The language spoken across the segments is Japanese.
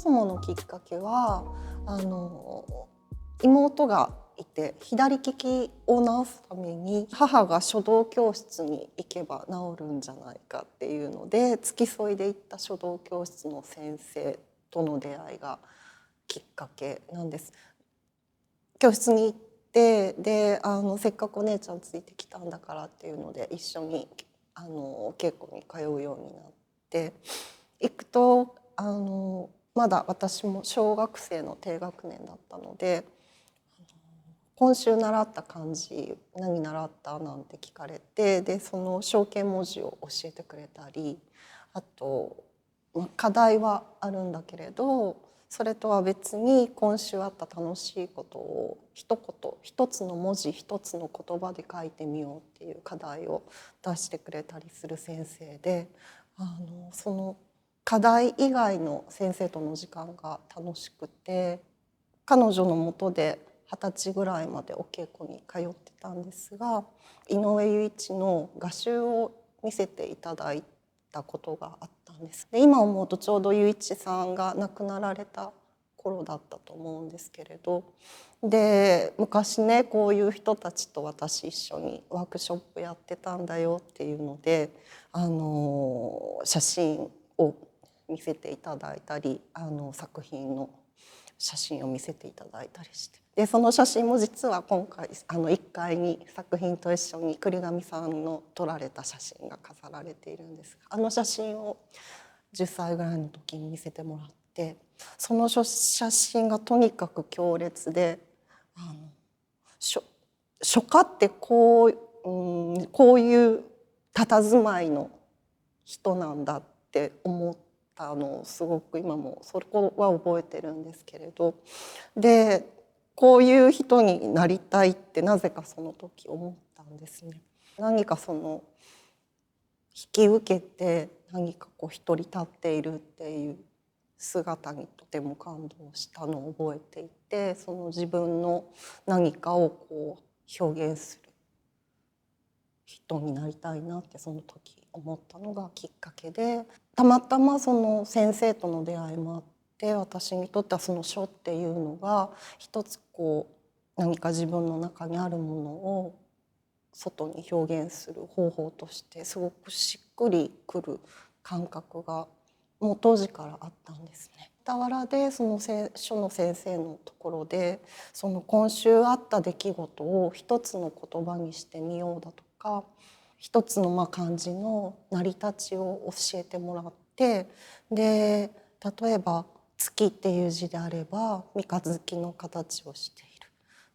そものきっかけは妹がいて、左利きを治すために母が書道教室に行けば治るんじゃないかっていうので付き添いで行った書道教室の先生との出会いがきっかけなんです。教室に行ってでせっかくお姉ちゃんついてきたんだからっていうので一緒に稽古に通うようになって行くとまだ私も小学生の低学年だったので今週習った漢字何習ったなんて聞かれてでその象形文字を教えてくれたりあと課題はあるんだけれどそれとは別に今週あった楽しいことを一言一つの文字一つの言葉で書いてみようっていう課題を出してくれたりする先生でその課題以外の先生との時間が楽しくて彼女のもとで20歳ぐらいまでお稽古に通ってたんですが井上雄一の画集を見せていただいたことがあったんです。で今思うとちょうど雄一さんが亡くなられた頃だったと思うんですけれどで昔ねこういう人たちと私一緒にワークショップやってたんだよっていうので写真を見せていただいたり作品の写真を見せていただいたりしてでその写真も実は今回1階に作品と一緒に栗上さんの撮られた写真が飾られているんですが写真を10歳ぐらいの時に見せてもらってその写真がとにかく強烈で書家ってこういう佇まいの人なんだって思ったのをすごく今もそこは覚えてるんですけれどでこういう人になりたいってなぜかその時思ったんですね。何かその引き受けて何かこう一人立っているっていう姿にとても感動したのを覚えていてその自分の何かをこう表現する人になりたいなってその時思ったのがきっかけでたまたまその先生との出会いもあって私にとってはその書っていうのが一つこう何か自分の中にあるものを外に表現する方法としてすごくしっくりくる感覚がもう当時からあったんですね。傍らでその書の先生のところでその今週あった出来事を一つの言葉にしてみようだとか一つの漢字の成り立ちを教えてもらってで例えば「月」っていう字であれば三日月の形をしている。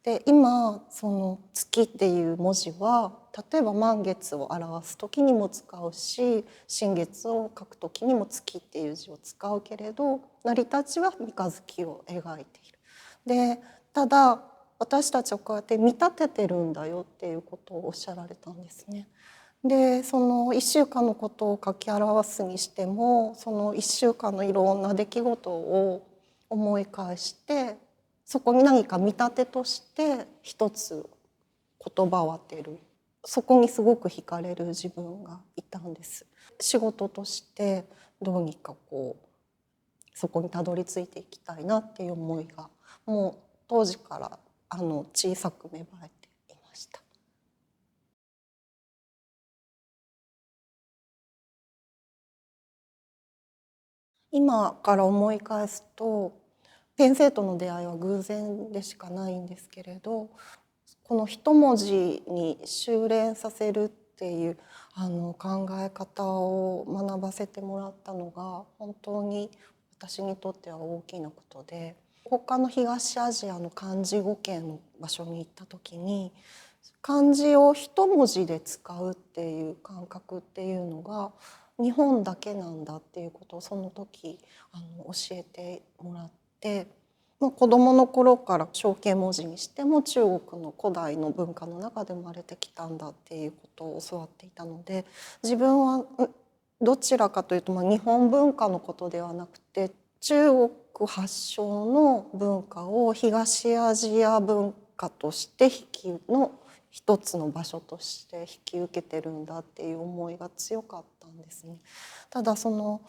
で今その「月」っていう文字は例えば満月を表す時にも使うし新月を書く時にも「月」っていう字を使うけれど成り立ちは三日月を描いている。でただ私たちはこうやって見立ててるんだよっていうことをおっしゃられたんですね。でその1週間のことを書き表すにしてもその1週間のいろんな出来事を思い返してそこに何か見立てとして一つ言葉を当てるそこにすごく惹かれる自分がいたんです。仕事としてどうにかこうそこにたどり着いていきたいなっていう思いがもう当時から小さく芽生えていました。今から思い返すと先生との出会いは偶然でしかないんですけれどこの一文字に修練させるっていう考え方を学ばせてもらったのが本当に私にとっては大きなことで他の東アジアの漢字語圏の場所に行った時に漢字を一文字で使うっていう感覚っていうのが日本だけなんだっていうことをその時教えてもらって。子どもの頃から象形文字にしても中国の古代の文化の中で生まれてきたんだっていうことを教わっていたので自分はどちらかというと日本文化のことではなくて中国発祥の文化を東アジア文化として一つの場所として引き受けてるんだっていう思いが強かったんですね。ただその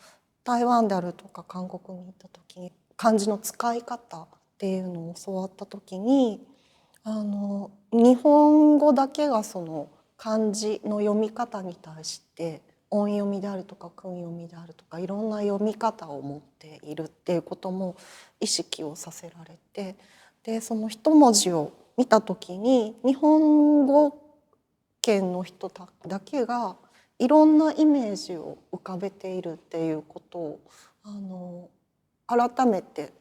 台湾であるとか韓国に行った時に漢字の使い方っていうのを教わった時に日本語だけがその漢字の読み方に対して音読みであるとか訓読みであるとかいろんな読み方を持っているっていうことも意識をさせられて、でその一文字を見た時に日本語圏の人だけがいろんなイメージを浮かべているっていうことを改めて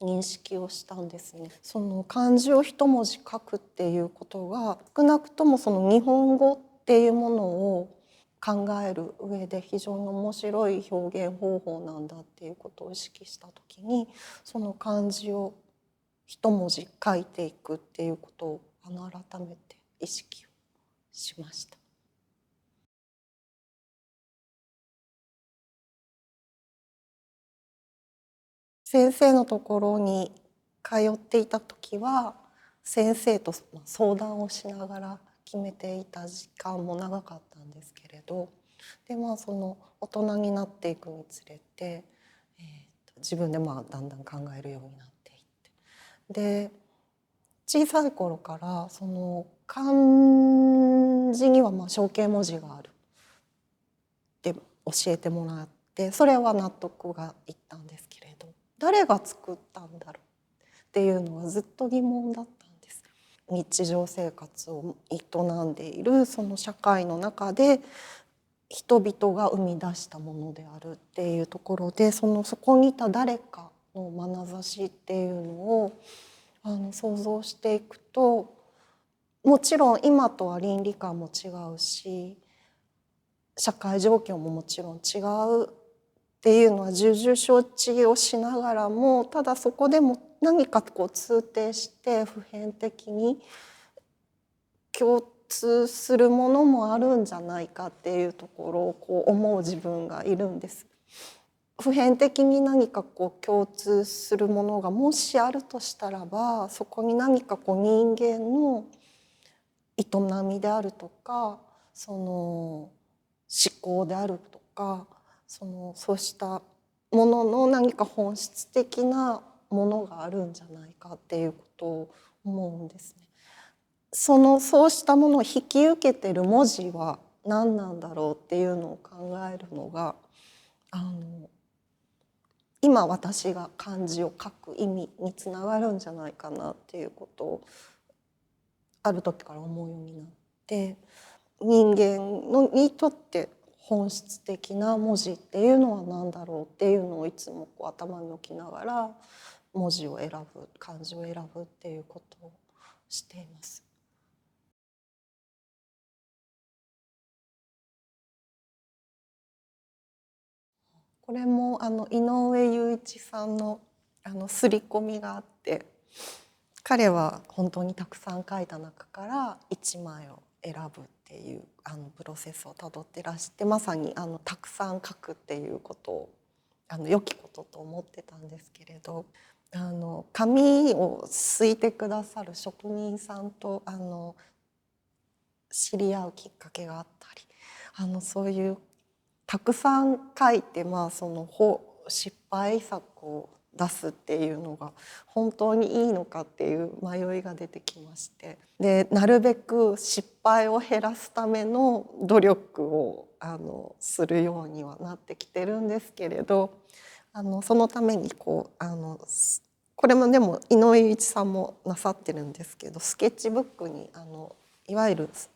認識をしたんですね。その漢字を一文字書くっていうことが少なくともその日本語っていうものを考える上で非常に面白い表現方法なんだっていうことを意識した時に、その漢字を一文字書いていくっていうことを改めて意識をしました。先生のところに通っていた時は先生と相談をしながら決めていた時間も長かったんですけれど、でその大人になっていくにつれて、自分でだんだん考えるようになっていって、で小さい頃からその漢字には象形文字があるって教えてもらって、それは納得がいったんですけれど、誰が作ったんだろうっていうのはずっと疑問だったんです。日常生活を営んでいるその社会の中で人々が生み出したものであるっていうところで、そこにいた誰かの眼差しっていうのを想像していくと、もちろん今とは倫理観も違うし社会状況ももちろん違うっていうのは重々承知をしながらも、ただそこでも何か通底して普遍的に共通するものもあるんじゃないかっていうところを思う自分がいるんです。普遍的に何か共通するものがもしあるとしたらば、そこに何か人間の営みであるとかその思考であるとかそうしたものの何か本質的なものがあるんじゃないかっていうことを思うんですね。そうしたものを引き受けてる文字は何なんだろうっていうのを考えるのが今私が漢字を書く意味につながるんじゃないかなっていうことをある時から思うようになって、人間にとって本質的な文字っていうのは何だろうっていうのをいつも頭に置きながら文字を選ぶ、漢字を選ぶっていうことをしています。これも井上雄一さんの刷り込みがあって、彼は本当にたくさん書いた中から一枚を選ぶっていうプロセスをたどってらして、まさにたくさん書くっていうことを良きことと思ってたんですけれど、紙をすいてくださる職人さんと知り合うきっかけがあったり、そういうたくさん書いて、失敗作を出すっていうのが本当にいいのかっていう迷いが出てきまして、でなるべく失敗を減らすための努力をするようにはなってきてるんですけれど、そのためにこれもでも井上雄一さんもなさってるんですけど、スケッチブックにいわゆる、ス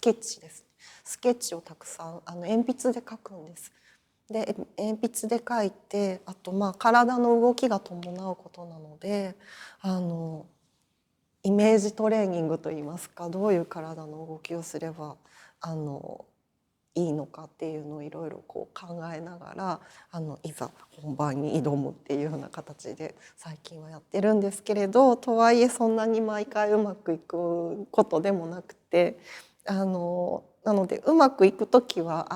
ケッチです。スケッチをたくさん鉛筆で描くんです。で鉛筆で描いて、あと体の動きが伴うことなのでイメージトレーニングといいますか、どういう体の動きをすればいいのかっていうのをいろいろ考えながらいざ本番に挑むっていうような形で最近はやってるんですけれど、とはいえそんなに毎回うまくいくことでもなくて、なのでうまくいく時は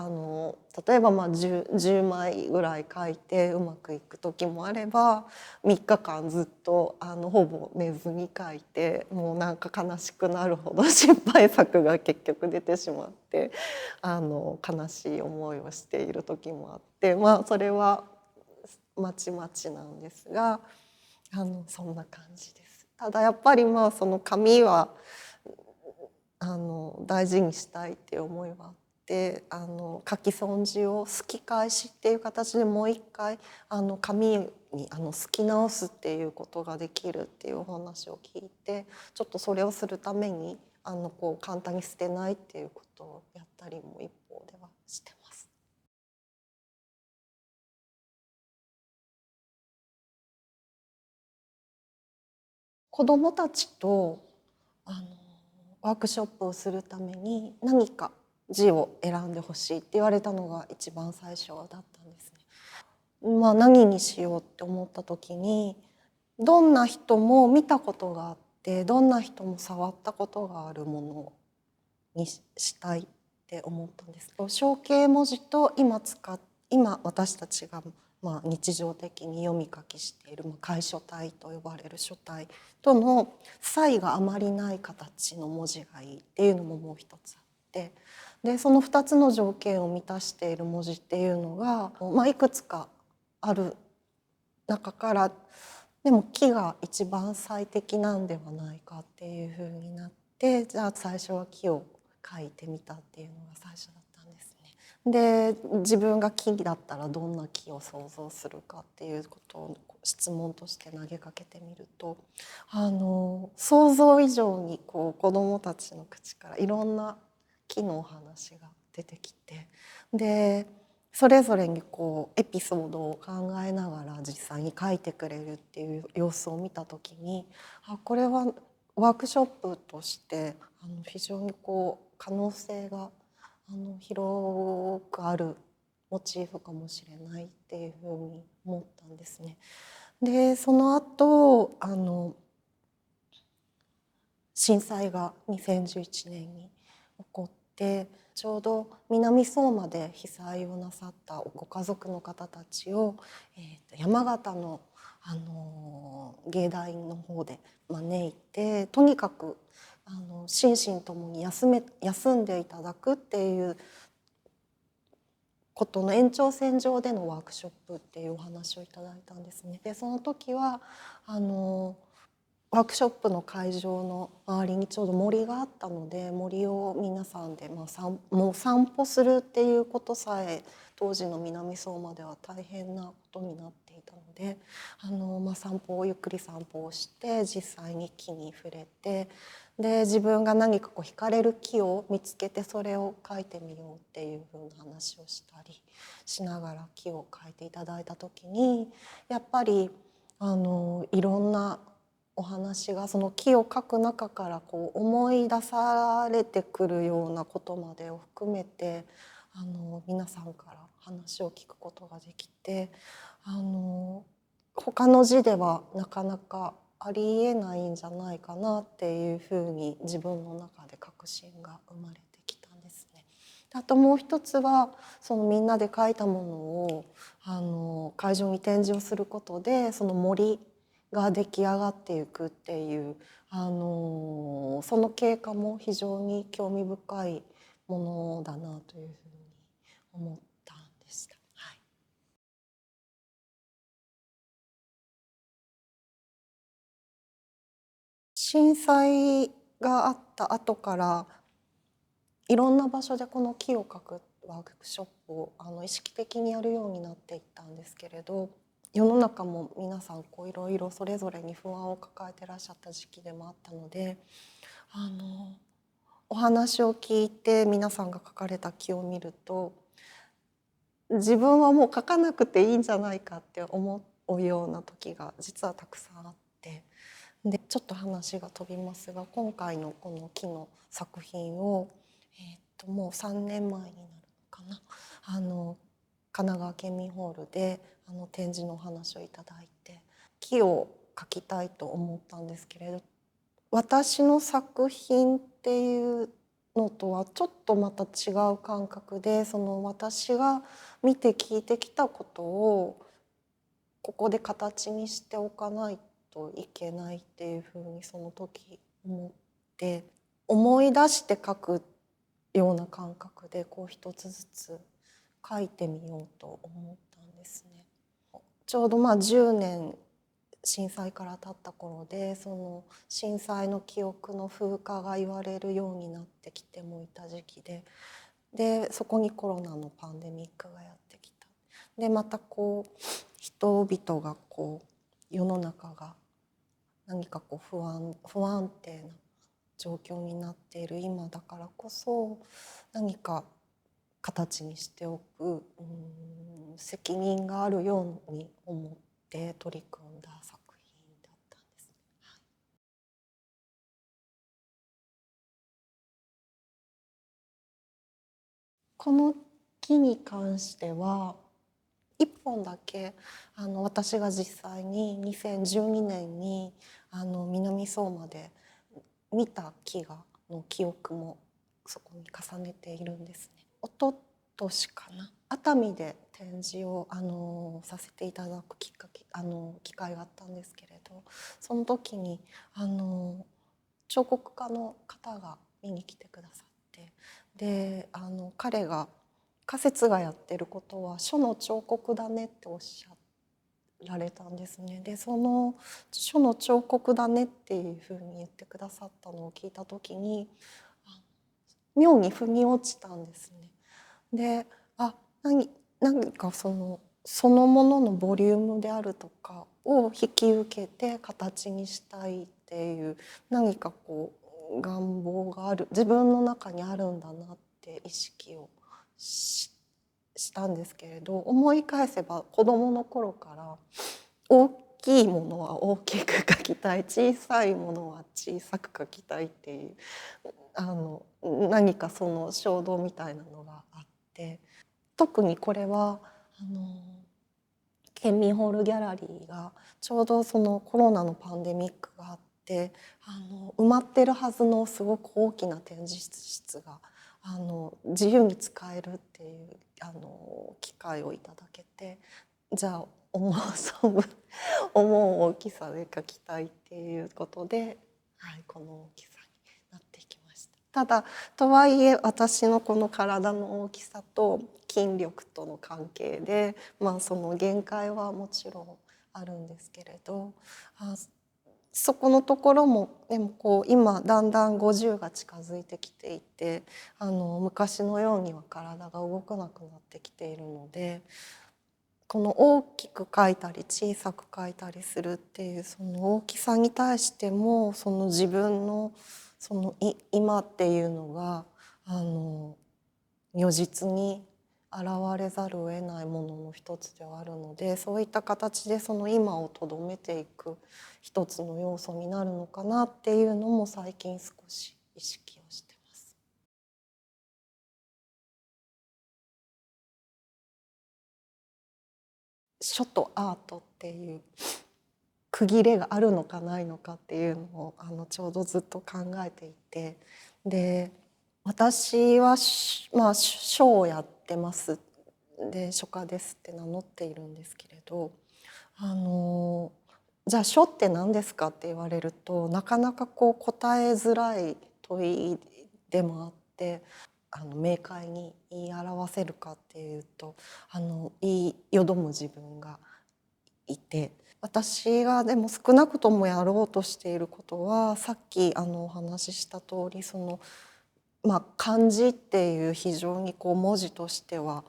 例えば10枚ぐらい書いてうまくいく時もあれば、3日間ずっとほぼ寝ずに書いて、もうなんか悲しくなるほど失敗作が結局出てしまって悲しい思いをしている時もあって、それはまちまちなんですが、そんな感じです。ただやっぱりその紙は大事にしたいっていう思いはあって、書き損じをすき返しっていう形でもう一回紙にすき直すっていうことができるっていうお話を聞いて、ちょっとそれをするためにこう簡単に捨てないっていうことをやったりも一方ではしてます。子どもたちとあのワークショップをするために何か字を選んでほしいって言われたのが一番最初だったんですね。何にしようって思った時に、どんな人も見たことがあってどんな人も触ったことがあるものにしたいって思ったんです。象形文字と今私たちが日常的に読み書きしている楷書体と呼ばれる書体との差異があまりない形の文字がいいっていうのももう一つあって、でその2つの条件を満たしている文字っていうのが、いくつかある中からでも木が一番最適なんではないかっていうふうになって、じゃあ最初は木を描いてみたっていうのが最初だったんですね。で自分が木だったらどんな木を想像するかっていうことを質問として投げかけてみると、想像以上に子どもたちの口からいろんな木のお話が出てきて、でそれぞれにエピソードを考えながら実際に書いてくれるっていう様子を見た時に、これはワークショップとして非常に可能性が広くあるモチーフかもしれないっていうふうに思ったんですね。でその後震災が2011年に起こって、ちょうど南相馬で被災をなさったご家族の方たちを、山形の、芸大の方で招いて、とにかく心身ともに休んでいただくっていうことの延長線上でのワークショップっていうお話をいただいたんですね。でその時はワークショップの会場の周りにちょうど森があったので、森を皆さんでもう散歩するっていうことさえ当時の南相馬では大変なことになっていたので、ゆっくり散歩をして実際に木に触れて、で自分が何か惹かれる木を見つけてそれを描いてみようっていうふうな話をしたりしながら木を描いていただいた時に、やっぱりいろんなお話がその木を描く中から思い出されてくるようなことまでを含めて皆さんから話を聞くことができて、他の字ではなかなかありえないんじゃないかなっていうふうに自分の中で確信が生まれてきたんですね。あともう一つはそのみんなで描いたものを会場に展示をすることでその森が出来上がっていくっていうその経過も非常に興味深いものだなというふうに思ったんでした。はい、震災があった後からいろんな場所でこの木を描くワークショップを意識的にやるようになっていったんですけれど、世の中も皆さんいろいろそれぞれに不安を抱えてらっしゃった時期でもあったので、お話を聞いて皆さんが描かれた木を見ると、自分はもう描かなくていいんじゃないかって思うような時が実はたくさんあって、でちょっと話が飛びますが、今回のこの木の作品を、もう3年前になるのかな、神奈川県民ホールで展示のお話をいただいて木を描きたいと思ったんですけれど、私の作品っていうのとはちょっとまた違う感覚で、その私が見て聞いてきたことをここで形にしておかないといけないっていうふうにその時思って、思い出して書くような感覚で一つずつ書いてみようと思ったんですね。ちょうど10年震災から経った頃で、その震災の記憶の風化が言われるようになってきてもいた時期で、そこにコロナのパンデミックがやってきた。でまた人々が世の中が何か不安定な状況になっている今だからこそ、何か形にしておく責任があるように思って取り組んだ作品だったんですね。この木に関しては一本だけ私が実際に2012年に南相馬で見た木の記憶もそこに重ねているんですね。一昨年かな、熱海で展示をさせていただく機会があったんですけれど、その時に彫刻家の方が見に来てくださって、で彼が仮説がやってることは書の彫刻だねっておっしゃられたんですね。でその書の彫刻だねっていうふうに言ってくださったのを聞いた時に妙に腑に落ちたんですね。で何かそのもののボリュームであるとかを引き受けて形にしたいっていう何か願望が自分の中にあるんだなって意識をしたんですけれど、思い返せば子どもの頃から大きいものは大きく描きたい、小さいものは小さく描きたいっていう何かその衝動みたいなのがあって、特にこれは県民ホールギャラリーがちょうどそのコロナのパンデミックがあって埋まってるはずのすごく大きな展示室が自由に使えるっていう機会をいただけて、じゃあ思う存分思う大きさで描きたいっていうことで、はい、この大きさになってきました。ただとはいえ私のこの体の大きさと筋力との関係で、その限界はもちろんあるんですけれど、そこのところもでも今だんだん50が近づいてきていて昔のようには体が動かなくなってきているので、この大きく描いたり小さく描いたりするっていうその大きさに対してもその自分の今っていうのが如実に現れざるを得ないものの一つではあるので、そういった形でその今をとどめていく一つの要素になるのかなっていうのも最近少し意識をしてます。書とアートっていう区切れがあるのかないのかっていうのをちょうどずっと考えていて、で私は書をやってますで書家ですって名乗っているんですけれど、じゃあ書って何ですかって言われるとなかなか答えづらい問いでもあって、明快に言い表せるかっていうと言いよどむ自分がいて、私がでも少なくともやろうとしていることはさっきお話しした通り漢字っていう非常に文字としては、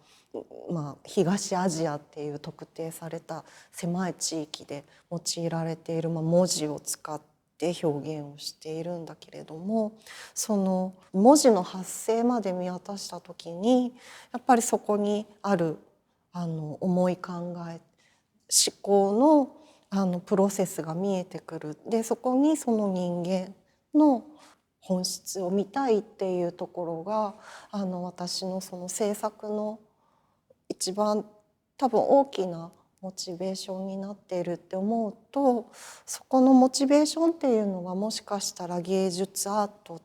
東アジアっていう特定された狭い地域で用いられている文字を使って表現をしているんだけれども、その文字の発生まで見渡した時にやっぱりそこにある思い考え思考のプロセスが見えてくる。でそこにその人間の本質を見たいっていうところが私のその制作の一番多分大きなモチベーションになっているって思うと、そこのモチベーションっていうのはもしかしたら芸術アート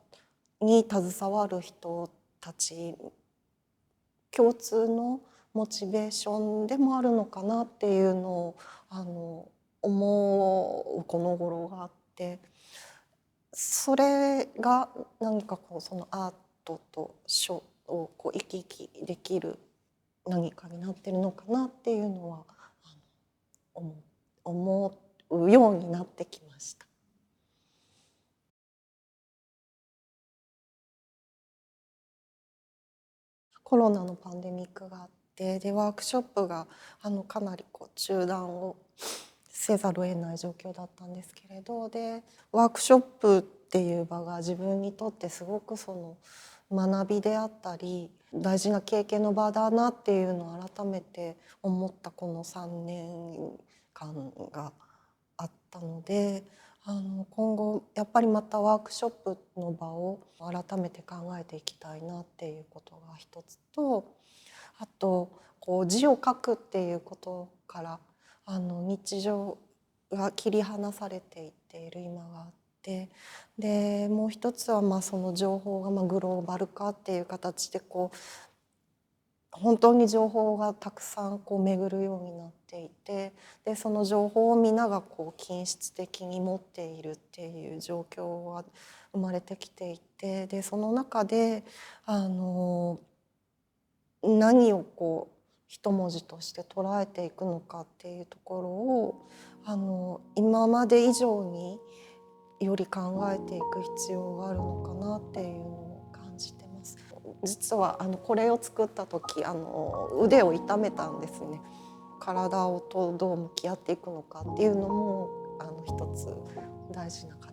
に携わる人たち共通のモチベーションでもあるのかなっていうのを思うこの頃があって、それが何かそのアートと書を行き来できる何かになってるのかなっていうのは思うようになってきました。コロナのパンデミックがあって、でワークショップがかなり中断をせざるを得ない状況だったんですけれど、でワークショップっていう場が自分にとってすごく学びであったり大事な経験の場だなっていうのを改めて思ったこの3年間があったので、今後やっぱりまたワークショップの場を改めて考えていきたいなっていうことが一つと、あと字を書くっていうことから日常が切り離されていっている今があって、でもう一つはその情報がグローバル化っていう形で本当に情報がたくさん巡るようになっていて、でその情報をみんなが均質的に持っているっていう状況が生まれてきていて、でその中で何を一文字として捉えていくのかっていうところを今まで以上により考えていく必要があるのかなっていうのを感じてます。実はこれを作った時腕を痛めたんですね。体とどう向き合っていくのかっていうのも一つ大事な課